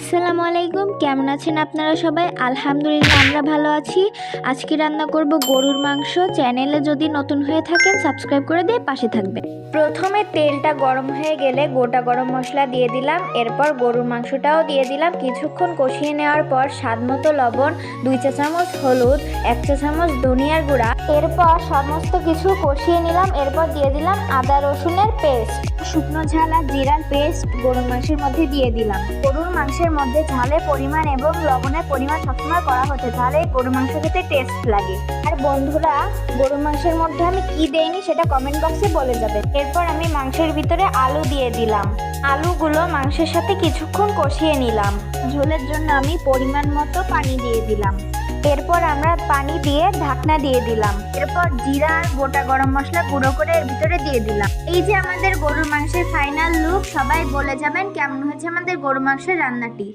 আসসালামু আলাইকুম, কেমন আছেন আপনারা সবাই? আলহামদুলিল্লাহ আমরা ভালো আছি। আজকে রান্না করব গরুর মাংস। চ্যানেলে যদি নতুন হয়ে থাকেন সাবস্ক্রাইব করে দিয়ে পাশে থাকবেন। প্রথমে তেলটা গরম হয়ে গেলে গোটা গরম মশলা দিয়ে দিলাম, এরপর গরুর মাংসটাও দিয়ে দিলাম। কিছুক্ষণ কষিয়ে নেওয়ার পর স্বাদমতো লবণ, 2 চা চামচ হলুদ, 1 চা চামচ ধনিয়ার গুঁড়া, এরপর সমস্ত কিছু কষিয়ে নিলাম। এরপর দিয়ে দিলাম আদা রসুনের পেস্ট, শুকনো ঝাল আর জিরার পেস্ট গরুর মাংসের মধ্যে দিয়ে দিলাম। গরুর মাংসের মধ্যে ঝালের পরিমাণ এবং লবণের পরিমাণ সবসময় করা হচ্ছে, তাহলে গরুর মাংস খেতে টেস্ট লাগে। আর বন্ধুরা, গরুর মাংসের মধ্যে আমি কি দেইনি সেটা কমেন্ট বক্সে বলে যাবে। এরপর আমি মাংসের ভিতরে আলু দিয়ে দিলাম। আলুগুলো মাংসের সাথে কিছুক্ষণ কষিয়ে নিলাম। ঝোলের জন্য আমি পরিমাণ মতো পানি দিয়ে দিলাম। এরপর আমরা পানি দিয়ে ঢাকনা দিয়ে দিলাম। এরপর জিরা আর গোটা গরম মশলা গুঁড়ো করে এর ভিতরে দিয়ে দিলাম। এই যে আমাদের গরুর মাংসের ফাইনাল লুক। সবাই বলে যাবেন কেমন হয়েছে আমাদের গরুর মাংসের রান্নাটি।